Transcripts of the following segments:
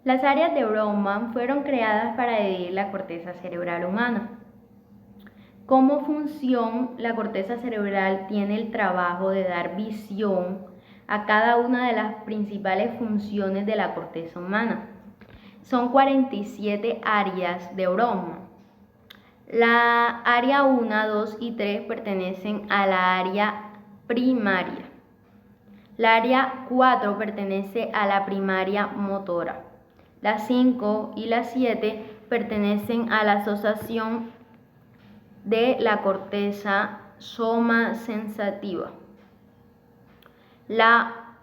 Las áreas de Brodmann fueron creadas para dividir la corteza cerebral humana. Como función, la corteza cerebral tiene el trabajo de dar visión a cada una de las principales funciones de la corteza humana. Son 47 áreas de Brodmann. La área 1, 2 y 3 pertenecen a la área primaria. La área 4 pertenece a la primaria motora. Las 5 y las 7 pertenecen a la asociación de la corteza somasensativa. La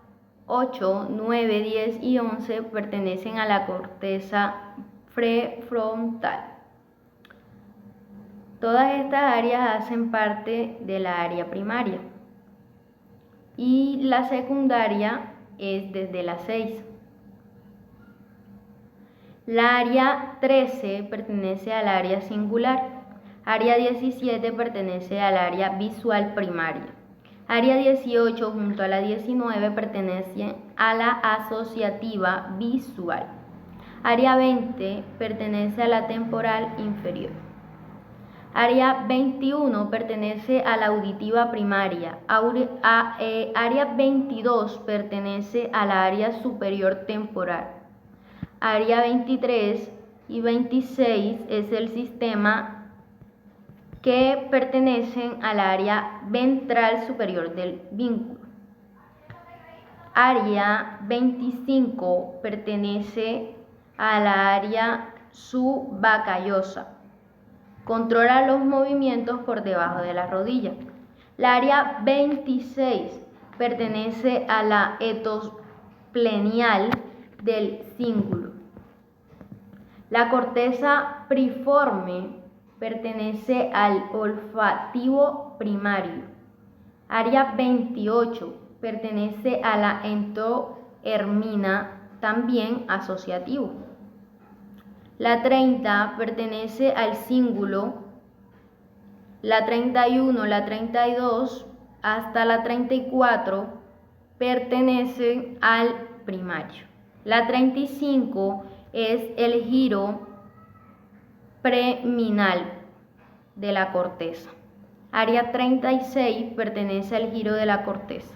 8, 9, 10 y 11 pertenecen a la corteza prefrontal. Todas estas áreas hacen parte de la área primaria y la secundaria es desde la 6. La área 13 pertenece al área singular. Área 17 pertenece al área visual primaria. Área 18 junto a la 19 pertenece a la asociativa visual. Área 20 pertenece a la temporal inferior. Área 21 pertenece a la auditiva primaria. Área 22 pertenece a la área superior temporal. Área 23 y 26 es el sistema que pertenecen al área ventral superior del vínculo. Área 25 pertenece a la área subcallosa. Controla los movimientos por debajo de la rodilla. La área 26 pertenece a la etosplenial del cíngulo. La corteza piriforme pertenece al olfativo primario. Área 28 pertenece a la entohermina, también asociativo. La 30 pertenece al cíngulo. La 31, la 32 hasta la 34 pertenecen al primario. La 35 es el giro preminal de la corteza. Área 36 pertenece al giro de la corteza.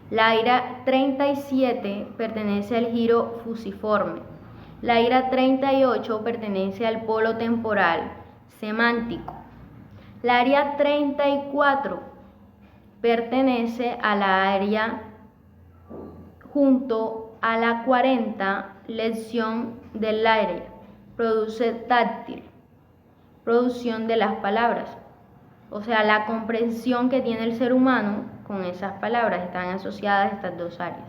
La área 37 pertenece al giro fusiforme. La área 38 pertenece al polo temporal semántico. La área 34 pertenece a la área junto a la 40 lección del aire, produce táctil, producción de las palabras, o sea, la comprensión que tiene el ser humano con esas palabras, están asociadas estas dos áreas.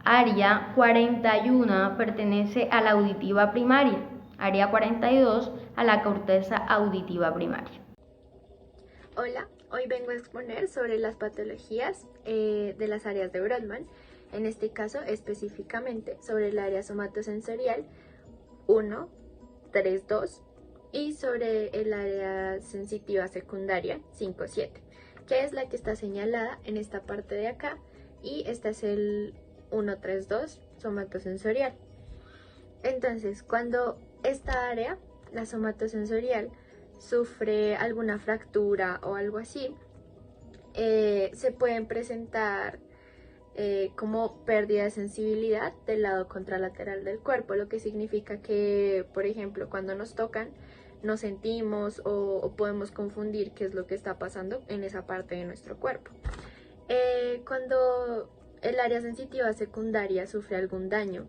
Área 41 pertenece a la auditiva primaria, área 42 a la corteza auditiva primaria. Hola, hoy vengo a exponer sobre las patologías de las áreas de Brodmann, en este caso específicamente sobre el área somatosensorial 1, 3, 2 y sobre el área sensitiva secundaria 5, 7, que es la que está señalada en esta parte de acá, y este es el 1, 3, 2 somatosensorial. Entonces, cuando esta área, la somatosensorial, sufre alguna fractura o algo así, se pueden presentar como pérdida de sensibilidad del lado contralateral del cuerpo, lo que significa que, por ejemplo, cuando nos tocan, no sentimos o podemos confundir qué es lo que está pasando en esa parte de nuestro cuerpo. Cuando el área sensitiva secundaria sufre algún daño,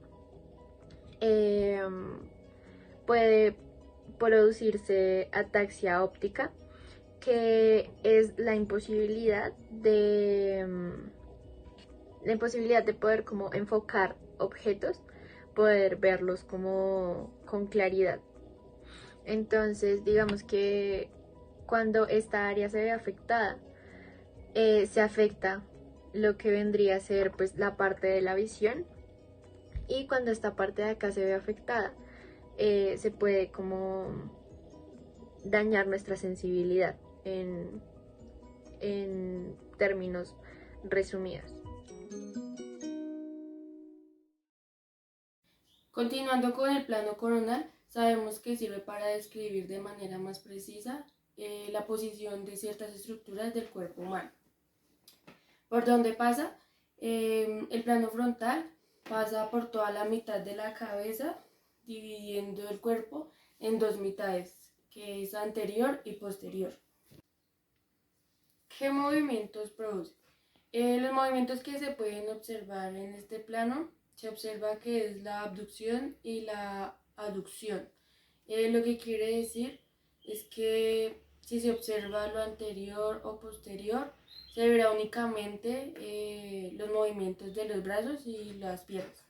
puede producirse ataxia óptica, que es la imposibilidad de poder como enfocar objetos, poder verlos como con claridad. Entonces, digamos que cuando esta área se ve afectada, se afecta lo que vendría a ser pues la parte de la visión, y cuando esta parte de acá se ve afectada, se puede como dañar nuestra sensibilidad en términos resumidos. Continuando con el plano coronal, sabemos que sirve para describir de manera más precisa la posición de ciertas estructuras del cuerpo humano. ¿Por dónde pasa? El plano frontal pasa por toda la mitad de la cabeza, dividiendo el cuerpo en dos mitades, que es anterior y posterior. ¿Qué movimientos produce? Los movimientos que se pueden observar en este plano, se observa que es la abducción y la aducción. Lo que quiere decir es que si se observa lo anterior o posterior, se verá únicamente los movimientos de los brazos y las piernas.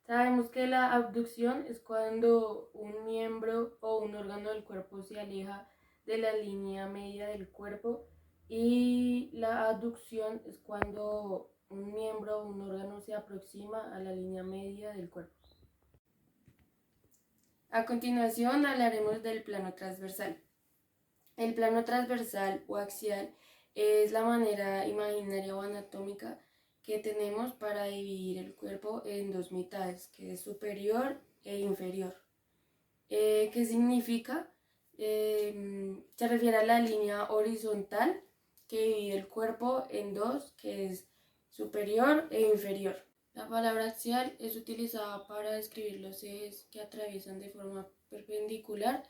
Sabemos que la abducción es cuando un miembro o un órgano del cuerpo se aleja de la línea media del cuerpo, y la aducción es cuando un miembro o un órgano se aproxima a la línea media del cuerpo. A continuación hablaremos del plano transversal. El plano transversal o axial es la manera imaginaria o anatómica que tenemos para dividir el cuerpo en dos mitades, que es superior e inferior. ¿Qué significa? Se refiere a la línea horizontal que divide el cuerpo en dos, que es superior e inferior. La palabra axial es utilizada para describir los ejes que atraviesan de forma perpendicular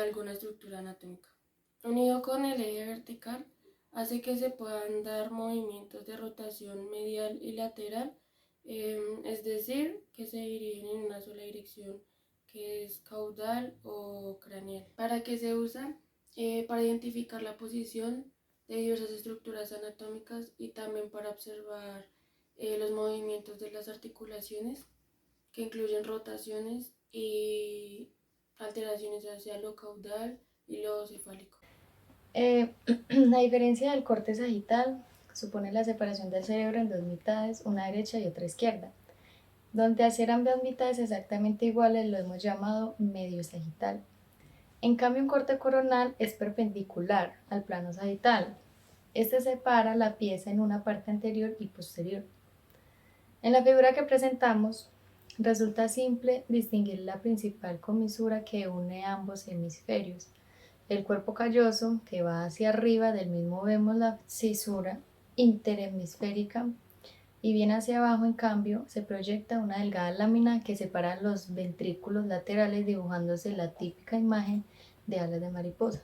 alguna estructura anatómica. Unido con el eje vertical, hace que se puedan dar movimientos de rotación medial y lateral, es decir, que se dirigen en una sola dirección, que es caudal o craneal. ¿Para qué se usa? Para identificar la posición de diversas estructuras anatómicas y también para observar los movimientos de las articulaciones, que incluyen rotaciones y alteraciones hacia lo caudal y lo cefálico. La diferencia del corte sagital supone la separación del cerebro en dos mitades, una derecha y otra izquierda. Donde al ser ambas mitades exactamente iguales lo hemos llamado medio sagital. En cambio, un corte coronal es perpendicular al plano sagital. Este separa la pieza en una parte anterior y posterior. En la figura que presentamos, resulta simple distinguir la principal comisura que une ambos hemisferios. El cuerpo calloso, que va hacia arriba, del mismo vemos la cisura interhemisférica, y bien hacia abajo, en cambio, se proyecta una delgada lámina que separa los ventrículos laterales, dibujándose la típica imagen de alas de mariposa.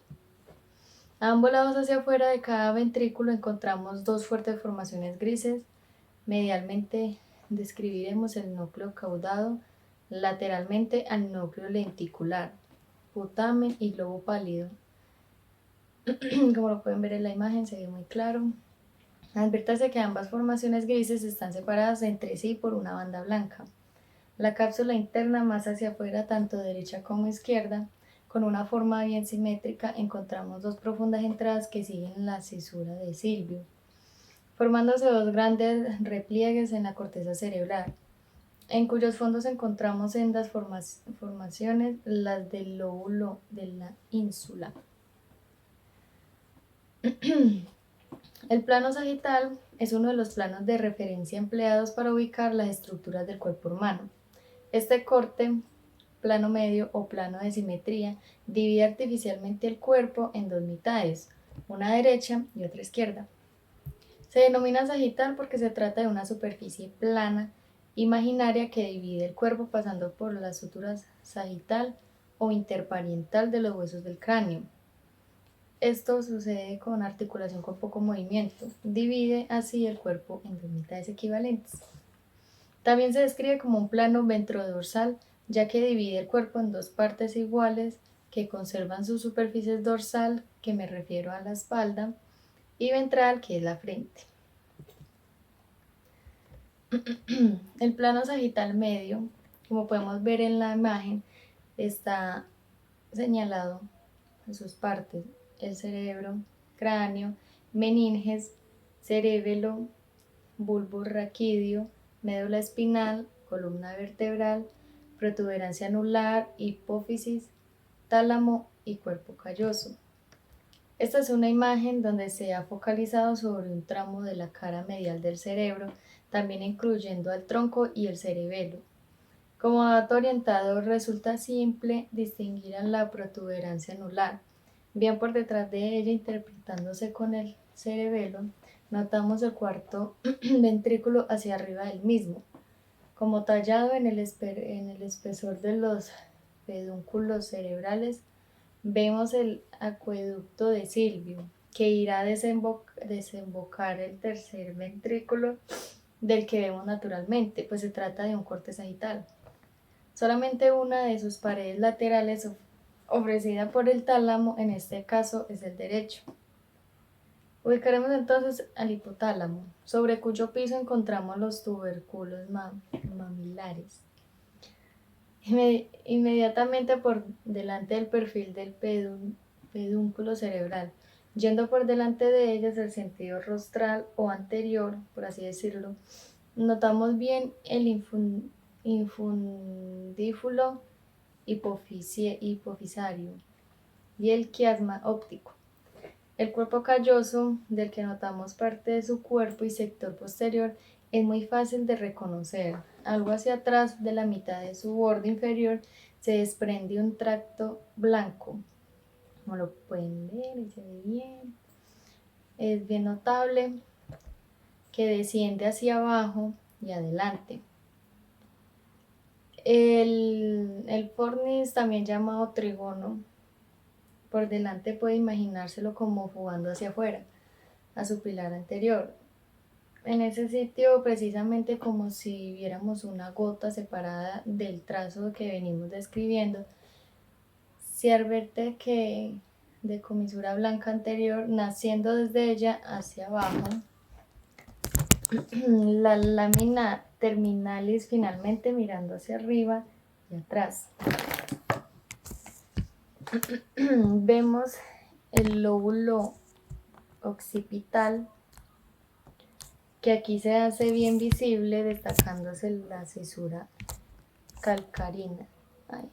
A ambos lados hacia afuera de cada ventrículo encontramos dos fuertes formaciones grises. Medialmente describiremos el núcleo caudado, lateralmente al núcleo lenticular, putamen y globo pálido. Como lo pueden ver en la imagen, se ve muy claro. Adviértase que ambas formaciones grises están separadas entre sí por una banda blanca. La cápsula interna más hacia afuera, tanto derecha como izquierda, con una forma bien simétrica, encontramos dos profundas entradas que siguen la cisura de Silvio, formándose dos grandes repliegues en la corteza cerebral, en cuyos fondos encontramos sendas formaciones, las del lóbulo de la ínsula. El plano sagital es uno de los planos de referencia empleados para ubicar las estructuras del cuerpo humano. Este corte, plano medio o plano de simetría, divide artificialmente el cuerpo en dos mitades, una derecha y otra izquierda. Se denomina sagital porque se trata de una superficie plana imaginaria que divide el cuerpo pasando por las suturas sagital o interparietal de los huesos del cráneo. Esto sucede con articulación con poco movimiento. Divide así el cuerpo en dos mitades equivalentes. También se describe como un plano ventrodorsal, ya que divide el cuerpo en dos partes iguales que conservan sus superficies dorsal, que me refiero a la espalda, y ventral, que es la frente. El plano sagital medio, como podemos ver en la imagen, está señalado en sus partes: el cerebro, cráneo, meninges, cerebelo, bulbo raquídeo, médula espinal, columna vertebral, protuberancia anular, hipófisis, tálamo y cuerpo calloso. Esta es una imagen donde se ha focalizado sobre un tramo de la cara medial del cerebro, también incluyendo al tronco y el cerebelo. Como dato orientador, resulta simple distinguir a la protuberancia anular. Bien por detrás de ella, interpretándose con el cerebelo, notamos el cuarto ventrículo hacia arriba del mismo, como tallado en el espesor de los pedúnculos cerebrales. Vemos el acueducto de Silvio, que irá a desembocar el tercer ventrículo del que vemos naturalmente, pues se trata de un corte sagital. Solamente una de sus paredes laterales ofrecida por el tálamo, en este caso es el derecho. Ubicaremos entonces al hipotálamo, sobre cuyo piso encontramos los tuberculos mamilares. Inmediatamente por delante del perfil del pedúnculo cerebral, yendo por delante de ellas el sentido rostral o anterior, por así decirlo, notamos bien el infundíbulo hipofisario y el quiasma óptico. El cuerpo calloso, del que notamos parte de su cuerpo y sector posterior, es muy fácil de reconocer. Algo hacia atrás de la mitad de su borde inferior se desprende un tracto blanco. Como lo pueden ver, y se ve bien. Es bien notable que desciende hacia abajo y adelante. El fornis, también llamado trígono, por delante puede imaginárselo como jugando hacia afuera, a su pilar anterior. En ese sitio, precisamente como si viéramos una gota separada del trazo que venimos describiendo, se advierte que de comisura blanca anterior, naciendo desde ella hacia abajo, la lámina terminalis finalmente mirando hacia arriba y atrás. Vemos el lóbulo occipital, que aquí se hace bien visible, destacándose la cisura calcarina. Ahí.